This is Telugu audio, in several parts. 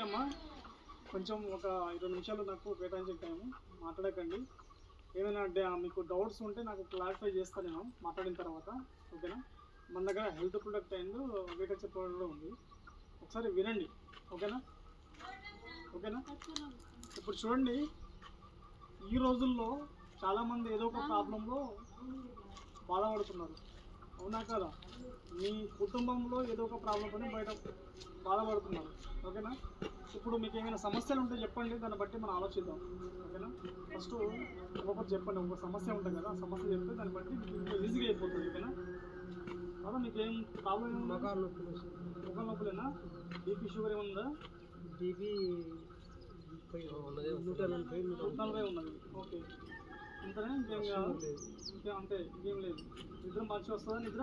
ఓకేనమ్మా, కొంచెం ఒక 20 నిమిషాలు నాకు కేటాయించిన టైము మాట్లాడకండి. ఏమైనా మీకు డౌట్స్ ఉంటే నాకు క్లారిఫై చేస్తాను నేను మాట్లాడిన తర్వాత. ఓకేనా, మన దగ్గర health product and agriculture product కూడా ఉంది, ఒకసారి వినండి. ఓకేనా ఓకేనా ఇప్పుడు చూడండి, ఈ రోజుల్లో చాలామంది ఏదో ఒక ప్రాబ్లంలో బాధపడుతున్నారు, అవునా కదా? మీ కుటుంబంలో ఏదో ఒక ప్రాబ్లంతోనే బయట బాధపడుతున్నారు. ఓకేనా, ఇప్పుడు మీకు ఏమైనా సమస్యలు ఉంటే చెప్పండి, దాన్ని బట్టి మనం ఆలోచిద్దాం. ఓకేనా, ఫస్ట్ ఒక్కొక్కటి చెప్పండి, ఒక సమస్య ఉంటుంది కదా, ఆ సమస్య చెప్తే దాన్ని బట్టి మీకు ఈజీగా అయిపోతుంది. ఓకేనా, అలా మీకు ఏం ప్రాబ్లం ఏమి? మొఖాలు నొప్పులు. మొఖాలు నొప్పులేనా? బీపీ షుగర్ ఏముందా? బీపీ 140 ఉన్నది. ఓకే, అంతనే? ఇంకేం కాదు? ఇంకేం అంతే, ఇంకేం లేదు. నిద్ర మంచిగా వస్తుందా? నిద్ర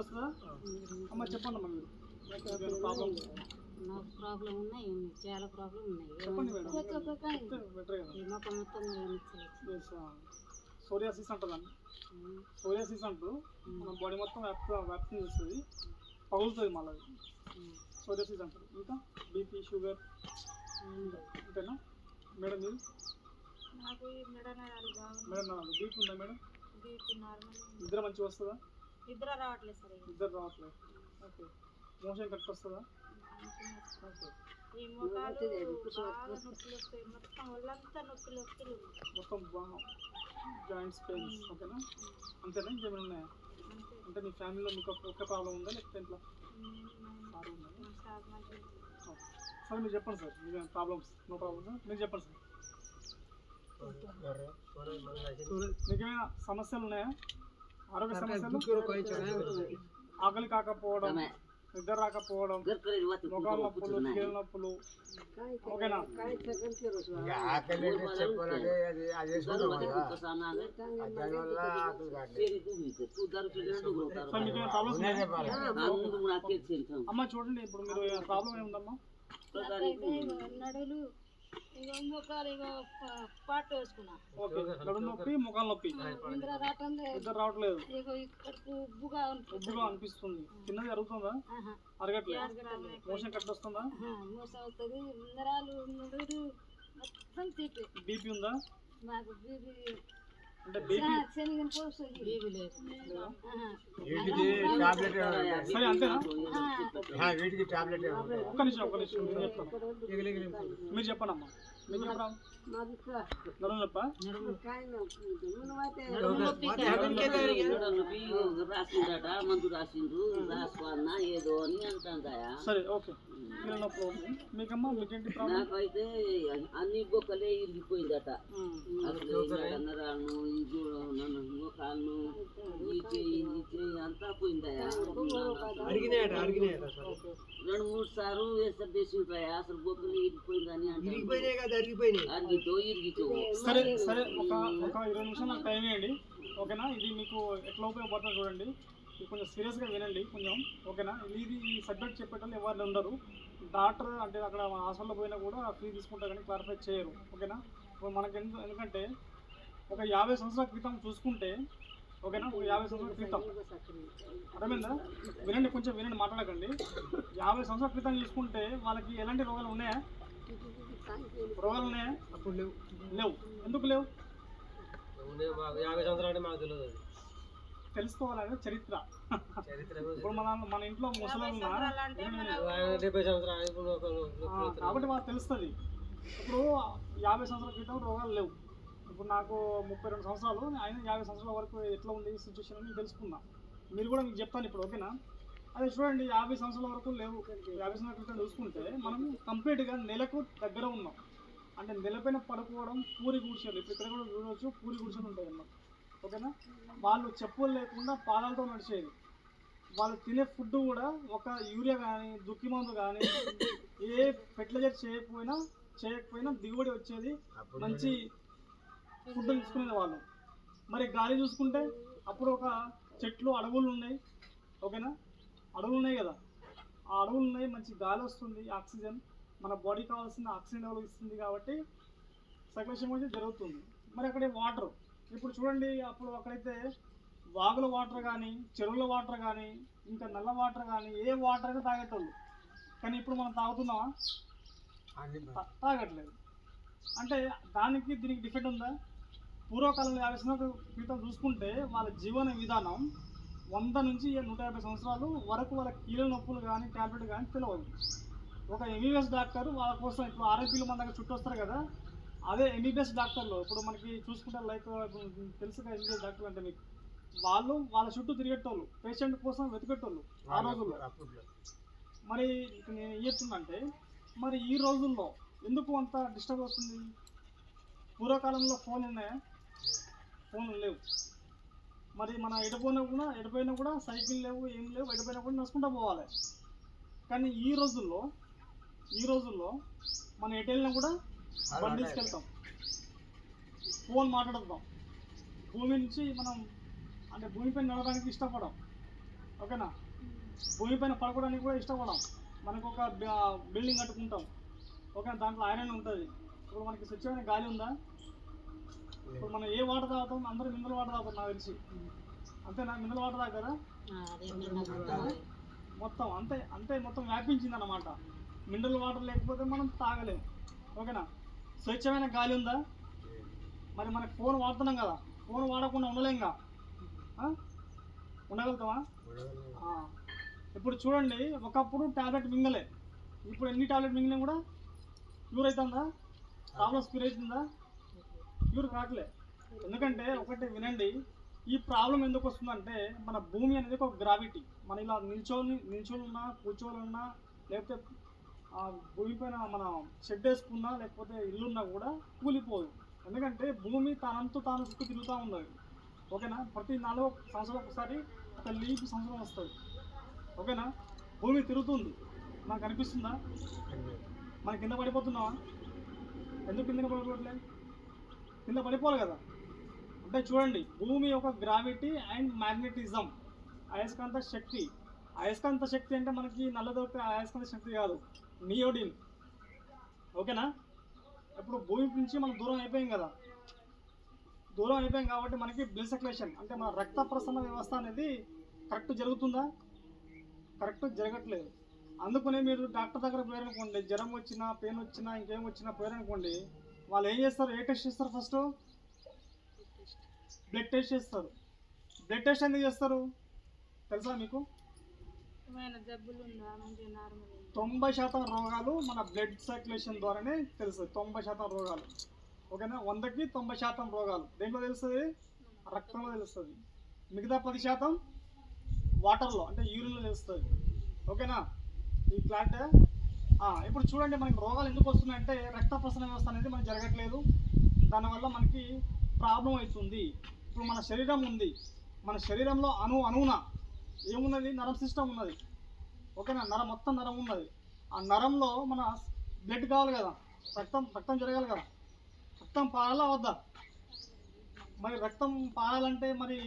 వస్తుందా? అమ్మ చెప్పండి అమ్మ, మీరు ప్రాబ్లమ్స్. నాకు ప్రాబ్లం ఉన్నాయి, చాలా ప్రాబ్లం ఉన్నాయి. చెప్పండి మేడం, బెటర్ కదా. సోరియాసిస్ అంటుందండి, సోరియాసిస్ అంటూ మన బాడీ మొత్తం వ్యాప్తి చేస్తుంది, పగులుతుంది మళ్ళీ, సోరియాసిస్ అంటారు. ఇంకా బీపీ షుగర్ అంతేనా మేడం? మీరు నాకు మెడనరాలు బాగుంది. మెడనరాలు, బీపీ ఉందా మేడం? BP normal. నిద్ర మంచిగా వస్తుందా? నిద్ర రావట్లేదు సార్. నిద్ర రావట్లేదు. ఓకే, మోషన్ కరెక్ట్ వస్తుందా? ఓకే, ఈ మోకాలు బాగా నొప్పులు వస్తాయి, మొత్తం ఒళ్ళంతా నొప్పులు వస్తాయి, మొత్తం జాయింట్స్ పెయిన్స్. ఓకేనా, అంతేనా? ఇంకేమైనా ఉన్నాయా? అంటే మీ ఫ్యామిలీలో మీకు ఒక్క ప్రాబ్లం ఉందా, లేకపోతే ఇంట్లో సార్ ఉందా? సార్ మీరు చెప్పండి సార్, మీ ప్రాబ్లమ్స్. నో ప్రాబ్లమ్స్, మీరు చెప్పండి సార్. మీకు ఏమైనా సమస్యలు ఉన్నాయా? ఆరోగ్య సమస్యలు? ఆకలి కాకపోవడం, నిద్ర రాకపోవడం, మొఖాల నొప్పులు, కీళ్ళ నొప్పులు. ఓకేనా, అమ్మ చూడండి, ఇప్పుడు మీరు ప్రాబ్లం ఏముందమ్మా? నడులు, ఇక మొక్కలు, ఇక పాటు వేసుకున్నా. ఓకే, నడుము నొప్పి, మొఖాల నొప్పి, నిద్ర రావట్లేదు, ఇక్కడికి ఉబ్బుగా అనిపిస్తుంది. తిన్నది అరుగుతుందా? అరగట్లేదు. మోషన్ కరెక్ట్ వస్తుందా? మోసం వస్తుంది. నరాలు నడులు మొత్తం తీపి. బీపీ ఉందా? నాకు బీపీ అంటే బీపీ బీపీ లేదు. సరే, అంతేనా? ఒక్క నిమిషం నేను చెప్తాను, మీరు చెప్పండి అమ్మా. మీకు నడుము నొప్పా? మందు రాసిండ్రు, రాసుకున్నా ఏదో అని అంటాందయా. సరే, ఓకే. కీళ్ళ నొప్పి ఉంది మీకమ్మా, మీకేంటి ప్రాబ్లం? నాకైతే అన్ని బొక్కలే ఇరిగిపోయిందట. అసలు నరాలను, ముఖాలను, ఈ చెయ్యి అంతా పోయిందయా. 2-3 సార్లు వేస్తారు చేసింటాయా, అసలు బొక్కలు ఇరిగిపోయిందని అంటే సరే సరే, ఒక 20 నిమిషాలు నాకు టైం ఇవ్వండి. ఓకేనా, ఇది మీకు ఎట్లా ఉపయోగపడుతుందో చూడండి, ఇది కొంచెం సీరియస్గా వినండి కొంచెం. ఓకేనా, ఈ సబ్జెక్ట్ చెప్పేటప్పుడు ఎవరు ఉండరు, డాక్టర్ అంటే అక్కడ హాస్పిటల్లో పోయినా కూడా ఫీ తీసుకుంటారు కానీ క్లారిఫై చేయరు. ఓకేనా, ఇప్పుడు మనకి ఎందుకంటే ఒక 50 సంవత్సరాల క్రితం చూసుకుంటే, ఓకేనా, ఒక 50 సంవత్సరాల క్రితం, అర్థమైందా? వినండి, కొంచెం వినండి, మాట్లాడకండి. 50 సంవత్సరాల క్రితం చూసుకుంటే వాళ్ళకి ఎలాంటి రోగాలు ఉన్నాయా? రోగాలు ఉన్నాయా? అప్పుడు లేవు. ఎందుకు లేవు? 50 సంవత్సరాలు మాకు తెలియదు, తెలుసుకోవాలనే చరిత్ర. ఇప్పుడు మన ఇంట్లో ముసలి 70 సంవత్సరాలు కాబట్టి వాళ్ళకి తెలుస్తుంది. ఇప్పుడు 50 సంవత్సరాల క్రితం రోగాలు లేవు. ఇప్పుడు నాకు 32 సంవత్సరాలు, ఆయన 50 సంవత్సరాల వరకు ఎట్లా ఉంది సిచ్యువేషన్ అని తెలుసుకున్నా. మీరు కూడా మీకు చెప్తాను ఇప్పుడు. ఓకేనా, అదే చూడండి, 50 సంవత్సరాల వరకు లేవు. 50 సంవత్సరాల క్రితం చూసుకుంటే మనం కంప్లీట్గా నెలకు దగ్గర ఉన్నాం. అంటే నెలపైన పడుకోవడం, పూరి గుడిసెలు, ఇప్పుడు ఇక్కడ కూడా చూడవచ్చు, పూరి గుడిసెలు ఉంటాయి అన్నమాట. ఓకేనా, వాళ్ళు చెప్పులు లేకుండా పాదాలతో నడిచేది. వాళ్ళు తినే ఫుడ్ కూడా ఒక యూరియా కానీ, దుక్కి మందు కానీ, ఏ ఫెర్టిలైజర్ చేయకపోయినా దిగుబడి వచ్చేది, మంచి ఫుడ్ తీసుకునేది వాళ్ళు. మరి గాలి చూసుకుంటే అప్పుడు ఒక చెట్లు, అడవులు ఉన్నాయి. ఓకేనా, అడవులు ఉన్నాయి కదా, ఆ అడవులు ఉన్నాయి, మంచి గాలి వస్తుంది, ఆక్సిజన్, మన బాడీ కావాల్సిన ఆక్సిజన్ లెవెల్ ఇస్తుంది, కాబట్టి సర్క్యులేషన్ అనేది జరుగుతుంది. మరి అక్కడ వాటర్, ఇప్పుడు చూడండి, అప్పుడు అక్కడైతే వాగుల వాటర్ కానీ, చెరువుల వాటర్ కానీ, ఇంకా నల్ల వాటర్ కానీ, ఏ వాటర్ అయినా తాగేటోళ్ళు. కానీ ఇప్పుడు మనం తాగుతున్నామా? తాగట్లేదు. అంటే దానికి దీనికి డిఫరెంట్ ఉందా? పూర్వకాలంలో 50 సంవత్సరాల క్రితం చూసుకుంటే వాళ్ళ జీవన విధానం 100 నుంచి 150 సంవత్సరాలు వరకు వాళ్ళ కీళ్ళ నొప్పులు కానీ టాబ్లెట్ కానీ తెలియదు. ఒక ఎంబీబీఎస్ డాక్టర్ వాళ్ళ కోసం ఇప్పుడు ఆర్ఐపీలు మన దగ్గర చుట్టూ వస్తారు కదా, అదే ఎంబీబీఎస్ డాక్టర్లు ఇప్పుడు మనకి చూసుకుంటే లైక్ తెలుసు కదా ఎంబీబీఎస్ డాక్టర్లు అంటే మీకు, వాళ్ళు వాళ్ళ చుట్టూ తిరిగేటోళ్ళు, పేషెంట్ కోసం వెతికేటోళ్ళు ఆ రోజుల్లో. మరి నేను ఏం చెప్తుందంటే మరి ఈ రోజుల్లో ఎందుకు అంత డిస్టర్బ్ అవుతుంది? పూర్వకాలంలో ఫోన్ ఉన్నాయా? ఫోన్లు లేవు. మరి మన ఎడిపోయినా కూడా సైకిల్ లేవు, ఏం లేవు, ఎడిపోయినా కూడా నడుచుకుంటూ పోవాలి. కానీ ఈ రోజుల్లో మనం ఎటు వెళ్ళినా కూడా బండి తీసుకెళ్తాం, ఫోన్ మాట్లాడుతాం. భూమి నుంచి మనం అంటే భూమిపైన నడవడానికి ఇష్టపడం, ఓకేనా? భూమిపైన పడుకోవడానికి కూడా ఇష్టపడం. మనకు ఒక బిల్డింగ్ కట్టుకుంటాం, ఓకేనా? దాంట్లో ఐరన్ ఉంటుంది. ఇప్పుడు మనకి స్వచ్ఛమైన గాలి ఉందా? ఇప్పుడు మనం ఏ వాటర్ తాగుతాం? అందరూ మినరల్ వాటర్ తాగుతాం నాకు తెలిసి, అంతేనా? మినరల్ వాటర్ తాగుతారా? మొత్తం అంతే మొత్తం వ్యాపించింది అన్నమాట. మినరల్ వాటర్ లేకపోతే మనం తాగలేము, ఓకేనా? స్వచ్ఛమైన గాలి ఉందా? మరి మనకి ఫోన్ వాడుతున్నాం కదా, ఫోన్ వాడకుండా ఉండలేంగా, ఉండగలుగుతామా? ఇప్పుడు చూడండి, ఒకప్పుడు టాబ్లెట్ మింగలే, ఇప్పుడు ఎన్ని టాబ్లెట్ మింగినా కూడా క్యూర్ అవుతుందా? ప్రాబ్లమ్స్ క్యూర్ అవుతుందా? క్యూర్ కావట్లే. ఎందుకంటే ఒకటి వినండి, ఈ ప్రాబ్లం ఎందుకు వస్తుందంటే మన భూమి అనేది ఒక గ్రావిటీ. మన ఇలా నిల్చోనున్నా కూర్చోనున్నా లేకపోతే భూమిపైన మన షెడ్ వేసుకున్నా లేకపోతే ఇల్లున్నా కూడా కూలిపోదు. ఎందుకంటే భూమి తానంతా తాను చుట్టూ తిరుగుతూ ఉన్నది, ఓకేనా? ప్రతి 4 సంవత్సరాలకు ఒకసారి ఒక లీప్ సంవత్సరం వస్తుంది, ఓకేనా? భూమి తిరుగుతుంది, మనకు అనిపిస్తుందా? మన కింద పడిపోతున్నావా? ఎందుకు కింద పడిపోవట్లేదు? కింద పడిపోవాలి కదా. అంటే చూడండి, భూమి ఒక గ్రావిటీ అండ్ మ్యాగ్నెటిజం, అయస్కాంత శక్తి. అయస్కాంత శక్తి అంటే మనకి నల్లదొరికే అయస్కాంత శక్తి కాదు, నియోడిన్, ఓకేనా? ఇప్పుడు భూమి నుంచి మనం దూరం అయిపోయాం కదా, దూరం అయిపోయాం కాబట్టి మనకి బ్లడ్ సర్క్యులేషన్ అంటే మన రక్త ప్రసరణ వ్యవస్థ అనేది కరెక్ట్ జరుగుతుందా? కరెక్ట్ జరగట్లేదు. అందుకనే మీరు డాక్టర్ దగ్గర పోయారనుకోండి, జ్వరం వచ్చినా పెయిన్ వచ్చినా ఇంకేం వచ్చినా పోయారనుకోండి, వాళ్ళు ఏం చేస్తారు? ఏ టెస్ట్ చేస్తారు? ఫస్ట్ బ్లడ్ టెస్ట్ చేస్తారు. బ్లడ్ టెస్ట్ ఎందుకు చేస్తారు తెలుసా మీకు? 90% రోగాలు మన బ్లడ్ సర్క్యులేషన్ ద్వారానే తెలుస్తుంది. 90% రోగాలు, ఓకేనా? 100కి 90% రోగాలు దేంట్లో తెలుస్తుంది? రక్తంలో తెలుస్తుంది. మిగతా 10% వాటర్లో అంటే యూరిన్లో తెలుస్తుంది, ఓకేనా? ఈ క్లారిటీ. ఇప్పుడు చూడండి, మనకి రోగాలు ఎందుకు వస్తున్నాయంటే రక్త ప్రసరణ వ్యవస్థ అనేది మనకి జరగట్లేదు, దానివల్ల మనకి ప్రాబ్లం అవుతుంది. ఇప్పుడు మన శరీరం ఉంది, మన శరీరంలో అణువున ఏమున్నది? నరం సిస్టమ్ ఉన్నది, ఓకేనా? మొత్తం నరం ఉన్నది. ఆ నరంలో మన బ్లడ్ కావాలి కదా, రక్తం జరగాలి కదా, రక్తం పారాలా వద్దా? మరి రక్తం పారాలంటే మరి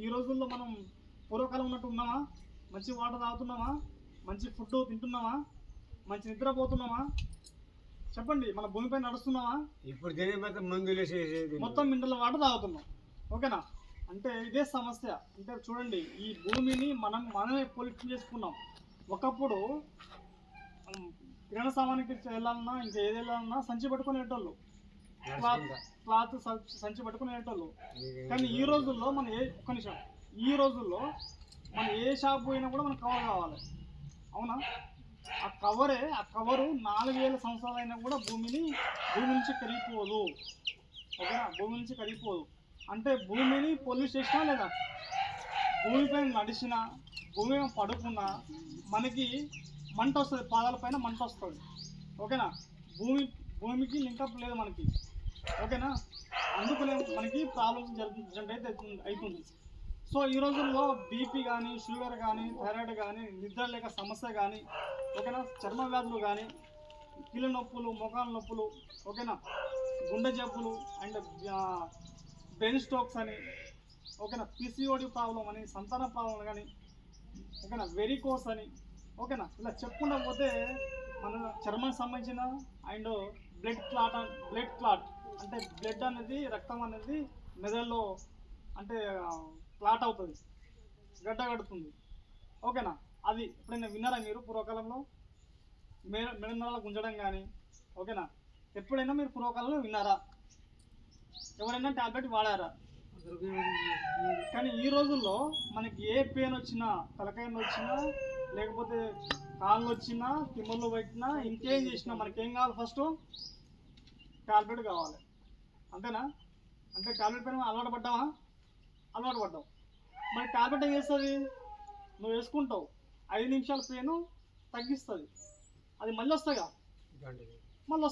ఈ రోజుల్లో మనం పూర్వకాలం ఉన్నట్టు ఉన్నామా? మంచి వాటర్ తాగుతున్నామా? మంచి ఫుడ్ తింటున్నామా? మంచి నిద్రపోతున్నామా? చెప్పండి. మన భూమిపై నడుస్తున్నామా? ఇప్పుడు మొత్తం మినరల్ వాటర్ తాగుతున్నాం, ఓకేనా? అంటే ఇదే సమస్య. అంటే చూడండి, ఈ భూమిని మనమే పొల్యూషన్ చేసుకున్నాం. ఒకప్పుడు కిరాణా సామానికి వెళ్ళాలన్నా ఇంకా ఏది వెళ్ళాలన్నా సంచి పట్టుకుని వెళ్ళేటోళ్ళు, క్లాత్ సంచి పట్టుకుని వెళ్ళేటోళ్ళు. కానీ ఈ రోజుల్లో ఈ రోజుల్లో మనం ఏ షాప్ పోయినా కూడా మనకు కవర్ కావాలి, అవునా? ఆ కవరు 4000 సంవత్సరాలైనా కూడా భూమి నుంచి కరిగిపోదు, ఓకేనా? భూమి నుంచి కరిగిపోదు. అంటే భూమిని పొల్యూట్ చేసినా లేదా, భూమిపైన నడిచినా భూమి పడుకున్నా మనకి మంట వస్తుంది, పాదాల పైన మంట వస్తుంది, ఓకేనా? భూమికి లింకప్ లేదు మనకి, ఓకేనా? అందుకనే మనకి ప్రాబ్లమ్స్ జనరేట్ అవుతుంది. సో ఈ రోజుల్లో బీపీ కానీ షుగర్ కానీ థైరాయిడ్ కానీ నిద్ర లేక సమస్య కానీ, ఓకేనా? చర్మ వ్యాధులు కానీ కీళ్ళ నొప్పులు మోకాల నొప్పులు, ఓకేనా? గుండె జబ్బులు అండ్ బ్రెయిన్ స్ట్రోక్స్ అని, ఓకేనా? పిసిఓడి ప్రాబ్లం అని, సంతాన ప్రాబ్లం కానీ, ఓకేనా? వెరికోస్ అని, ఓకేనా? ఇలా చెప్పుకుంటూ పోతే మన చర్మానికి సంబంధించిన అండ్ బ్లడ్ క్లాట్ అంటే బ్లడ్ అనేది రక్తం అనేది మెదడులో అంటే క్లాట్ అవుతుంది, గడ్డ కడుతుంది, ఓకేనా? అది ఎప్పుడైనా విన్నారా మీరు పూర్వకాలంలో? మెడ నరాలు గుంజడం కానీ, ఓకేనా? ఎప్పుడైనా మీరు పూర్వకాలంలో విన్నారా? ఎవరైనా టాబ్లెట్ వాడారా? కానీ ఈ రోజుల్లో మనకి ఏ పెయిన్ వచ్చినా, తలకాయ వచ్చినా, లేకపోతే కాళ్ళు వచ్చినా, తిమ్మలు పెట్టినా, ఇంకేం చేసినా మనకేం కావాలి? ఫస్ట్ టాబ్లెట్ కావాలి, అంతేనా? అంటే టాబ్లెట్ పైన అలవాటు పడ్డావా? అలవాటు పడ్డావు. మరి టాబ్లెట్ ఏం చేస్తుంది? నువ్వు వేసుకుంటావు, 5 నిమిషాల పెయిన్ తగ్గిస్తుంది, అది మళ్ళీ వస్తుందిగా, మళ్ళీ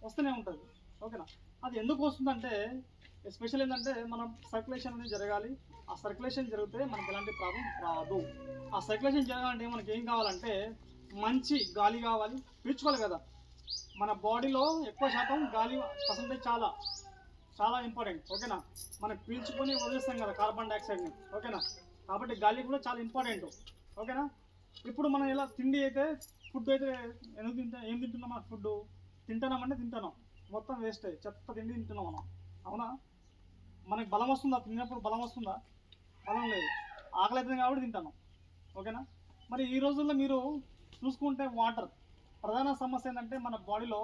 వస్తూనే ఉంటుంది, ఓకేనా? అది ఎందుకు వస్తుందంటే ఎస్పెషల్ ఏంటంటే మనం సర్క్యులేషన్ అనేది జరగాలి. ఆ సర్క్యులేషన్ జరిగితే మనకి ఎలాంటి ప్రాబ్లం రాదు. ఆ సర్క్యులేషన్ జరగాలంటే మనకి ఏం కావాలంటే మంచి గాలి కావాలి, పీల్చుకోవాలి కదా. మన బాడీలో ఎక్కువ శాతం గాలి పర్సంటేజ్ చాలా చాలా ఇంపార్టెంట్, ఓకేనా? మనం పీల్చుకొని వదిలేస్తాం కదా కార్బన్ డైఆక్సైడ్ని, ఓకేనా? కాబట్టి గాలి కూడా చాలా ఇంపార్టెంట్, ఓకేనా? ఇప్పుడు మనం ఇలా తిండి అయితే, ఫుడ్ అయితే ఎందుకు ఏం తింటున్నాం? మన ఫుడ్ తింటున్నామంటే తింటున్నాం, మొత్తం వేస్ట్, చెత్త తిండి తింటున్నాం మనం, అవునా? మనకి బలం వస్తుందా? తిన్నప్పుడు బలం వస్తుందా? బలం లేదు, ఆకలి అవుతుంది కాబట్టి తింటాను, ఓకేనా? మరి ఈ రోజుల్లో మీరు చూసుకుంటే వాటర్ ప్రధాన సమస్య ఏంటంటే మన బాడీలో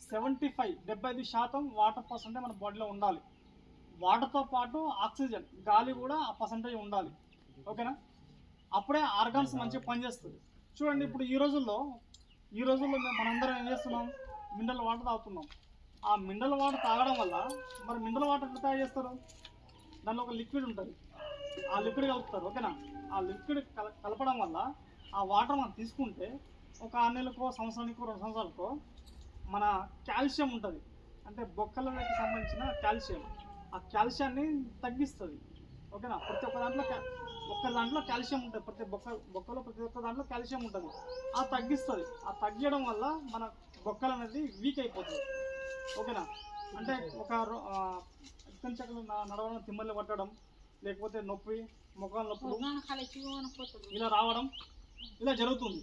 75% వాటర్ పర్సెంటేజ్ మన బాడీలో ఉండాలి. వాటర్తో పాటు ఆక్సిజన్ గాలి కూడా ఆ పర్సెంటేజ్ ఉండాలి, ఓకేనా? అప్పుడే ఆర్గాన్స్ మంచిగా పనిచేస్తుంది. చూడండి ఇప్పుడు ఈ రోజుల్లో మనందరం ఏం చేస్తున్నాం? మినరల్ వాటర్ తాగుతున్నాం. ఆ మినరల్ వాటర్ తాగడం వల్ల మరి మినరల్ వాటర్ ఎట్లా తయారు చేస్తారు? దానిలో ఒక లిక్విడ్ ఉంటుంది, ఆ లిక్విడ్ కలుపుతారు, ఓకేనా? ఆ లిక్విడ్ కలపడం వల్ల ఆ వాటర్ మనం తీసుకుంటే ఒక 6 నెలలకో, సంవత్సరానికో, 2 సంవత్సరాలకో మన కాల్షియం ఉంటుంది, అంటే బొక్కలకి సంబంధించిన కాల్షియం, ఆ కాల్షియాన్ని తగ్గిస్తుంది, ఓకేనా? ప్రతి ఒక్క దాంట్లో కాల్షియం ఉంటుంది, బొక్కలో ప్రతి ఒక్క దాంట్లో కాల్షియం ఉంటుంది, ఆ తగ్గిస్తుంది. ఆ తగ్గడం వల్ల మన బొక్కలు అనేది వీక్ అయిపోతుంది, ఓకేనా? అంటే ఒక ఇక్కడి చక్కలు నడవడం, తిమ్మలు పట్టడం, లేకపోతే నొప్పి, ముఖాల నొప్పులు ఇలా రావడం, ఇలా జరుగుతుంది,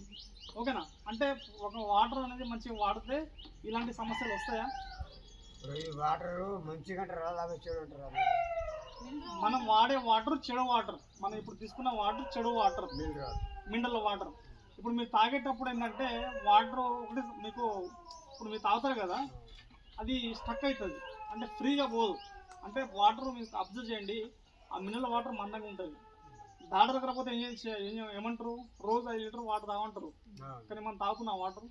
ఓకేనా? అంటే ఒక వాటర్ అనేది మంచిగా వాడితే ఇలాంటి సమస్యలు వస్తాయా? వాటర్ మంచిగా మనం వాడే వాటర్ చెడు వాటర్, మనం ఇప్పుడు తీసుకున్న వాటర్ చెడు వాటర్, మినరల్ వాటర్. ఇప్పుడు మీరు తాగేటప్పుడు ఏంటంటే వాటర్ ఒకటి మీకు ఇప్పుడు మీరు తాగుతారు కదా, అది స్టక్ అవుతుంది, అంటే ఫ్రీగా పోదు. అంటే వాటర్ మీకు అబ్జర్వ్ చేయండి, ఆ మినరల్ వాటర్ మందంగా ఉంటుంది. దాడి దగ్గరపోతే ఏమంటారు? రోజు 5 లీటర్ వాటర్ తాగమంటారు, కానీ మనం తాగుతున్నాం వాటర్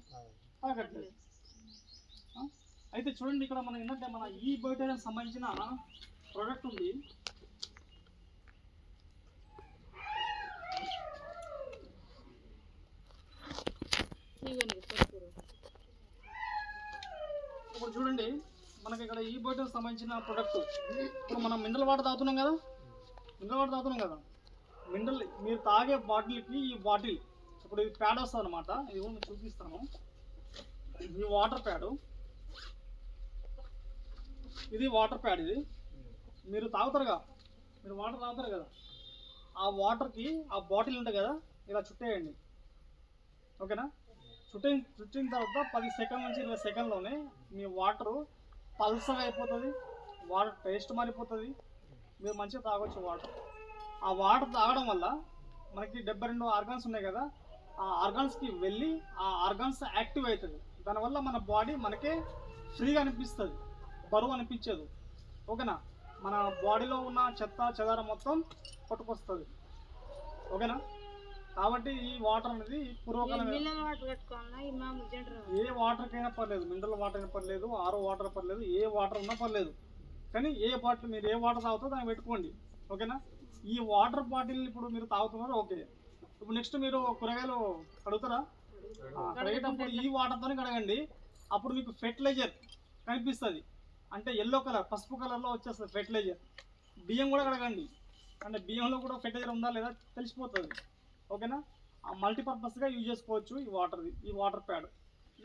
తాగట్లేదు. అయితే చూడండి ఇక్కడ మనం ఏంటంటే మన ఈ బయోటైన్కి సంబంధించిన ప్రోడక్ట్ ఉంది. ఇప్పుడు చూడండి మనకి ఇక్కడ ఈ బయోటైన్కి సంబంధించిన ప్రోడక్ట్. ఇప్పుడు మనం మినరల్ వాటర్ తాగుతున్నాం కదా, మినరల్ మీరు తాగే బాటిల్కి ఈ బాటిల్ ఇప్పుడు ఇది ప్యాడ్ వస్తుంది అనమాట. ఇది కూడా మీకు చూపిస్తాను. ఈ వాటర్ ప్యాడ్, ఇది వాటర్ ప్యాడ్. ఇది మీరు తాగుతారుగా, మీరు వాటర్ తాగుతారు కదా, ఆ వాటర్కి ఆ బాటిల్ ఉంటుంది కదా, ఇలా చుట్టేయండి, ఓకేనా? చుట్టిన తర్వాత 10 సెకండ్ల నుంచి 20 సెకండ్లోనే మీ వాటరు పల్సగా అయిపోతుంది, వాటర్ టేస్ట్ మారిపోతుంది, మీరు మంచిగా తాగొచ్చు వాటర్. ఆ వాటర్ తాగడం వల్ల మనకి 72 ఆర్గాన్స్ ఉన్నాయి కదా, ఆ ఆర్గాన్స్కి వెళ్ళి ఆ ఆర్గాన్స్ యాక్టివ్ అవుతుంది. దానివల్ల మన బాడీ మనకే ఫ్రీగా అనిపిస్తుంది, బరువు అనిపించదు, ఓకేనా? మన బాడీలో ఉన్న చెత్త చెదారం మొత్తం పట్టుకొస్తుంది, ఓకేనా? కాబట్టి ఈ వాటర్ అనేది పూర్వకాలం ఏ వాటర్కైనా పర్లేదు, మినరల్ వాటర్ అయినా పర్లేదు, ఆరో వాటర్ పర్లేదు, ఏ వాటర్ ఉన్నా పర్లేదు, కానీ ఏ బాటిల్ మీరు ఏ వాటర్ తాగుతారో దాన్ని పెట్టుకోండి, ఓకేనా? ఈ వాటర్ బాటిల్ ఇప్పుడు మీరు తాగుతున్నారు, ఓకే. ఇప్పుడు నెక్స్ట్ మీరు కూరగాయలు కడుగుతారా? కడిగేటప్పుడు ఈ వాటర్తోనే కడగండి. అప్పుడు మీకు ఫెర్టిలైజర్ కనిపిస్తుంది, అంటే ఎల్లో కలర్, పసుపు కలర్లో వచ్చేస్తుంది ఫెర్టిలైజర్. బియ్యం కూడా కడగండి, అంటే బియ్యంలో కూడా ఫెర్టిలైజర్ ఉందా లేదా తెలిసిపోతుంది, ఓకేనా? మల్టీపర్పస్గా యూజ్ చేసుకోవచ్చు ఈ వాటర్ ప్యాడ్.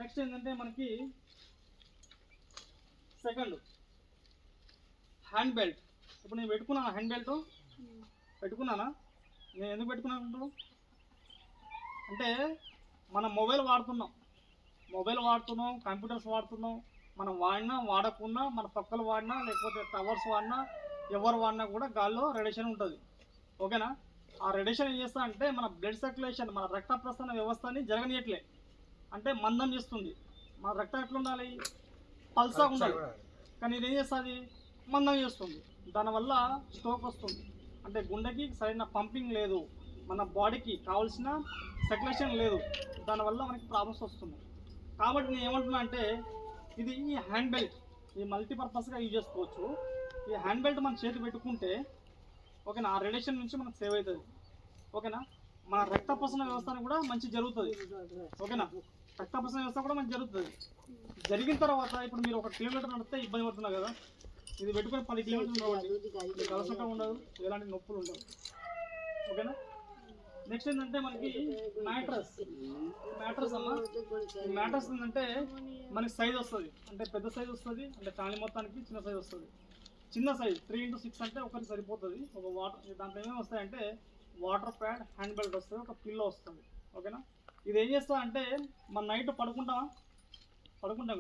నెక్స్ట్ ఏంటంటే మనకి సెకండ్ హ్యాండ్ బెల్ట్. ఇప్పుడు నేను పెట్టుకున్నాను హ్యాండ్ బెల్ట్, పెట్టుకున్నానా? నేను ఎందుకు పెట్టుకున్నాను అంటే మనం మొబైల్ వాడుతున్నాం, కంప్యూటర్స్ వాడుతున్నాం. మనం వాడినా వాడకున్నా, మన పక్కలు వాడినా, లేకపోతే టవర్స్ వాడినా, ఎవరు వాడినా కూడా గాల్లో రేడియేషన్ ఉంటుంది, ఓకేనా? ఆ రేడియేషన్ ఏం చేస్తా అంటే మన బ్లడ్ సర్క్యులేషన్, మన రక్త ప్రసరణ వ్యవస్థని జరగనీయట్లే, అంటే మందం చేస్తుంది. మన రక్తం ఎట్లా ఉండాలి, పల్సగా ఉండాలి, కానీ ఇది ఏం చేస్తుంది, మందం చేస్తుంది. దానివల్ల స్ట్రోక్ వస్తుంది. అంటే గుండెకి సరైన పంపింగ్ లేదు, మన బాడీకి కావాల్సిన సర్క్యులేషన్ లేదు, దానివల్ల మనకి ప్రాబ్లమ్స్ వస్తున్నాయి. కాబట్టి నేను ఏమంటున్నా అంటే ఇది ఈ హ్యాండ్ బెల్ట్ ఈ మల్టీపర్పస్గా యూజ్ చేసుకోవచ్చు. ఈ హ్యాండ్ బెల్ట్ మన చేతి పెట్టుకుంటే ఓకేనా, ఆ రేడియేషన్ నుంచి మనకు సేవ్ అవుతుంది. ఓకేనా, మన రక్త ప్రసరణ వ్యవస్థను కూడా మంచి జరుగుతుంది. ఓకేనా, రక్త ప్రసరణ వ్యవస్థ కూడా మంచి జరుగుతుంది. జరిగిన తర్వాత ఇప్పుడు మీరు 1 కిలోమీటర్ నడిస్తే ఇబ్బంది పడుతున్నారు కదా, ఇది పెట్టుకొని 10 కిలోమీటర్లు కాబట్టి మీకు అలసట ఉండదు, ఎలాంటి నొప్పులు ఉండవు. ఓకేనా, నెక్స్ట్ ఏంటంటే మనకి మ్యాట్రస్. అమ్మ, ఈ మ్యాట్రస్ ఏంటంటే మనకి సైజ్ వస్తుంది, అంటే పెద్ద సైజ్ వస్తుంది, అంటే ఫ్యామిలీ మొత్తానికి చిన్న సైజ్ వస్తుంది. చిన్న సైజ్ 3x6 అంటే ఒకరికి సరిపోతుంది. ఒక వాటర్ దాంట్లో ఏమేమి వస్తాయంటే వాటర్ ప్యాడ్, హ్యాండ్ బెల్ట్ వస్తుంది, ఒక పిల్లో వస్తుంది. ఓకేనా, ఇది ఏం చేస్తా అంటే మన నైట్ పడుకుంటాం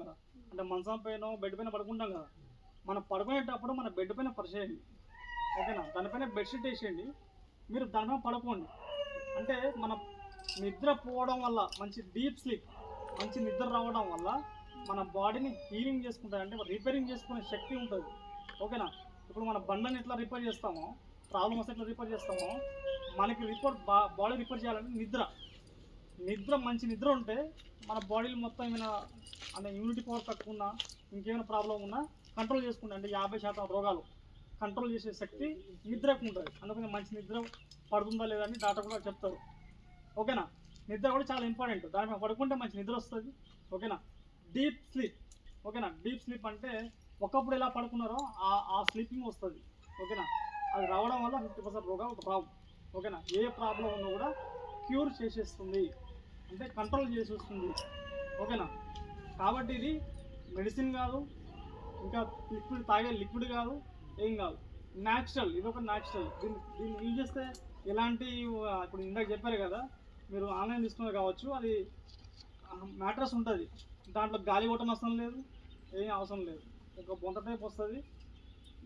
కదా, అంటే మంచం పైన బెడ్ పైన పడుకుంటాం కదా, మనం పడుకునేటప్పుడు మన బెడ్ పైన పరిచేయండి. ఓకేనా, దానిపైన బెడ్షీట్ వేసేయండి, మీరు దానిపైన పడుకోండి. అంటే మన నిద్ర పోవడం వల్ల మంచి డీప్ స్లీప్, మంచి నిద్ర రావడం వల్ల మన బాడీని హీలింగ్ చేసుకుంటుంది, అంటే రిపేరింగ్ చేసుకునే శక్తి ఉంటుంది. ఓకేనా, ఇప్పుడు మన బండ్లని ఎట్లా రిపేర్ చేస్తామో, ప్రాబ్లమ్ వస్తే ఎట్లా రిపేర్ చేస్తామో, మనకి బాడీ రిపేర్ చేయాలంటే నిద్ర మంచి నిద్ర ఉంటే మన బాడీలో మొత్తం ఏమైనా అంటే ఇమ్యూనిటీ పవర్ తక్కువ ఉన్నా, ఇంకేమైనా ప్రాబ్లం ఉన్నా కంట్రోల్ చేసుకుంటా, అంటే 50% రోగాలు కంట్రోల్ చేసే శక్తి నిద్రకు ఉంటుంది. అందుకని మంచి నిద్ర పడుతుందా లేదా అని డాక్టర్ కూడా చెప్తారు. ఓకేనా, నిద్ర కూడా చాలా ఇంపార్టెంట్, దాని మీద పడుకుంటే మంచి నిద్ర వస్తుంది. ఓకేనా, డీప్ స్లీప్. ఓకేనా, డీప్ స్లీప్ అంటే ఒకప్పుడు ఎలా పడుకున్నారో ఆ స్లీపింగ్ వస్తుంది. ఓకేనా, అది రావడం వల్ల 50% రోగాలు రావు. ఓకేనా, ఏ ప్రాబ్లం ఉన్నా కూడా క్యూర్ చేసేస్తుంది, అంటే కంట్రోల్ చేసేస్తుంది. ఓకేనా, కాబట్టి ఇది మెడిసిన్ కాదు, ఇంకా లిక్విడ్ తాగే లిక్విడ్ కాదు, ఏం కాదు, న్యాచురల్. ఇది ఒక న్యాచురల్. దీన్ని యూజ్ చేస్తే ఎలాంటి ఇప్పుడు ఇందాక చెప్పారు కదా, మీరు ఆన్లైన్ తీసుకున్నారు కావచ్చు, అది మ్యాట్రస్ ఉంటుంది, దాంట్లో గాలి కొట్టడం అవసరం లేదు, ఏం అవసరం లేదు, ఒక బొంత టైప్ వస్తుంది,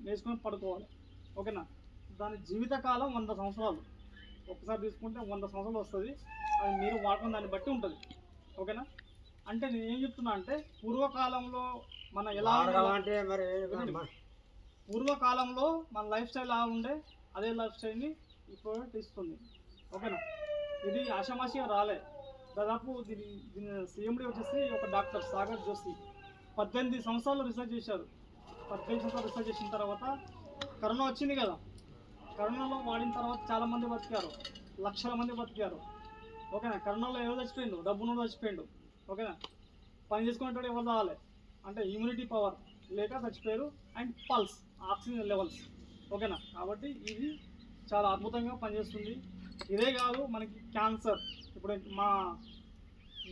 వేసుకొని పడుకోవాలి. ఓకేనా, దాని జీవితకాలం 100 సంవత్సరాలు. ఒకసారి తీసుకుంటే 100 సంవత్సరాలు వస్తుంది. అది మీరు వాడుకున్న దాన్ని బట్టి ఉంటుంది. ఓకేనా, అంటే నేను ఏం చెప్తున్నా అంటే పూర్వకాలంలో మన ఎలా అంటే మరి పూర్వకాలంలో మన లైఫ్ స్టైల్ ఎలా ఉండే అదే లైఫ్ స్టైల్ని ఈ ప్రోడక్ట్ ఇస్తుంది. ఓకేనా, ఇది ఆషామాషిగా రాలే. దాదాపు దీని సీఎండీ వచ్చేసి ఒక డాక్టర్ సాగర్ జోషి 18 సంవత్సరాలు రీసెర్చ్ చేశారు. 18 సంవత్సరాలు రీసెర్చ్ చేసిన తర్వాత కరోనా వచ్చింది కదా, కరోనాలో వాడిన తర్వాత చాలామంది బతికారు, లక్షల మంది బతికారు. ఓకేనా, కరోనాలో ఎవరు చచ్చిపోయిండు, డబ్బును చచ్చిపోయిండు. ఓకేనా, పని చేసుకునేటప్పుడు ఎవరు రావాలి అంటే ఇమ్యూనిటీ పవర్ లేక చచ్చిపోయారు, అండ్ పల్స్, ఆక్సిజన్ లెవెల్స్. ఓకేనా, కాబట్టి ఇది చాలా అద్భుతంగా పనిచేస్తుంది. ఇదే కాదు, మనకి క్యాన్సర్. ఇప్పుడు మా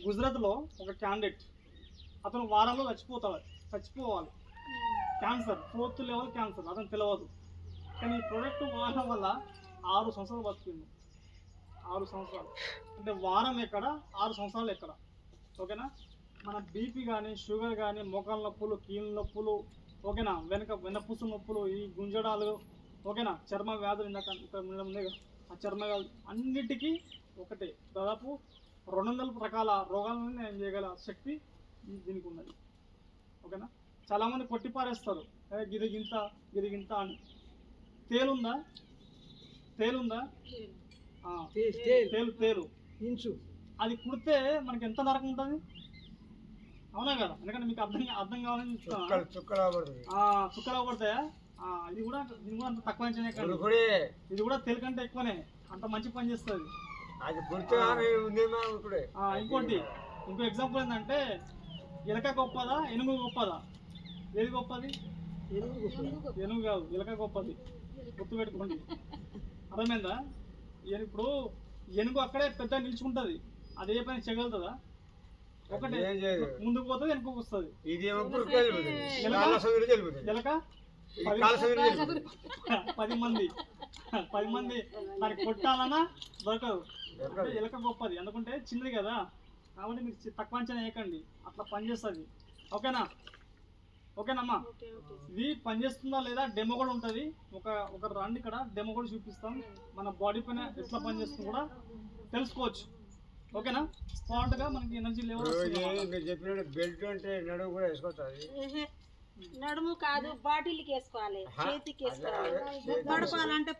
గుజరాత్లో ఒక క్యాండిడేట్, అతను వారంలో చచ్చిపోవాలి. క్యాన్సర్ 4th లెవెల్ క్యాన్సర్, అతను తెలియదు, కానీ ఈ ప్రోడక్ట్ వాడడం వల్ల 6 సంవత్సరాలు బతికింది. 6 సంవత్సరాలు అంటే వారం ఎక్కడ, 6 సంవత్సరాలు ఎక్కడ. ఓకేనా, మన బీపీ కానీ, షుగర్ కానీ, మోకాళ్ళ నొప్పులు, కీళ్ళ నొప్పులు, ఓకేనా, వెనపూస నొప్పులు, ఈ గుంజడాలు, ఓకేనా, చర్మ వ్యాధులు, ఇందాక ఇక్కడ ఉంది కదా, ఆ చర్మ వ్యాధులు అన్నిటికీ ఒకటే. దాదాపు 200 రకాల రోగాలను నేను చేయగల శక్తి దీనికి ఉన్నది. ఓకేనా, చాలామంది కొట్టిపారేస్తారు, గిరిగింత అని. తేలుందా తేలు ఇంచు, అది కుడితే మనకి ఎంత నరకం ఉంటుంది, అవునా కదా? ఎందుకంటే మీకు అర్థం కావాలని చుక్కలు పడితే దీని కూడా అంత తక్కువ ఇది కూడా తెలుకంటే ఎక్కువనే, అంత మంచి పని చేస్తుంది. ఇంకో ఎగ్జాంపుల్ ఏంటంటే ఎలక గొప్పదా, ఏనుగు గొప్పదా? ఏది గొప్పది? ఏనుగు కాదు, ఎలక గొప్పది. గుర్తుపెట్టుకోండి, అర్థమైందా? ఇప్పుడు ఏనుగు అక్కడే పెద్ద నిల్చుకుంటుంది, అది ఏ పని చేయగలుగుతుందా? ఒకటే ముందుకు పోతుంది, వెనుకకు వస్తుంది. ఎలక 10 మంది దానికి కొట్టాలన్నా దొరకదు. ఎలక గొప్పది, ఎందుకంటే చిన్నది కదా, కాబట్టి మీరు తక్కువ అంచనా వేయకండి, అట్లా పనిచేస్తుంది. ఓకేనమ్మా, ఇది పనిచేస్తుందా లేదా డెమో కూడా ఉంటుంది. ఒక రండి, ఇక్కడ డెమో కూడా చూపిస్తాం, మన బాడీ పైన ఎట్లా పనిచేస్తుందో కూడా తెలుసుకోవచ్చు. ఓకేనా స్పాట్గా మనకి ఎనర్జీ లెవెల్ ఇప్పుడు వస్తుంది ఇది మీరు చెప్పినట్టు బెల్ట్ అంటే నడుము కూడా వేసుకోవచ్చు. ఏహే. నడుము కాదు బాటిల్కి వేసుకోవాలి, చేతికి వేసుకోవాలి, చేతికి పడుకోవాలంటే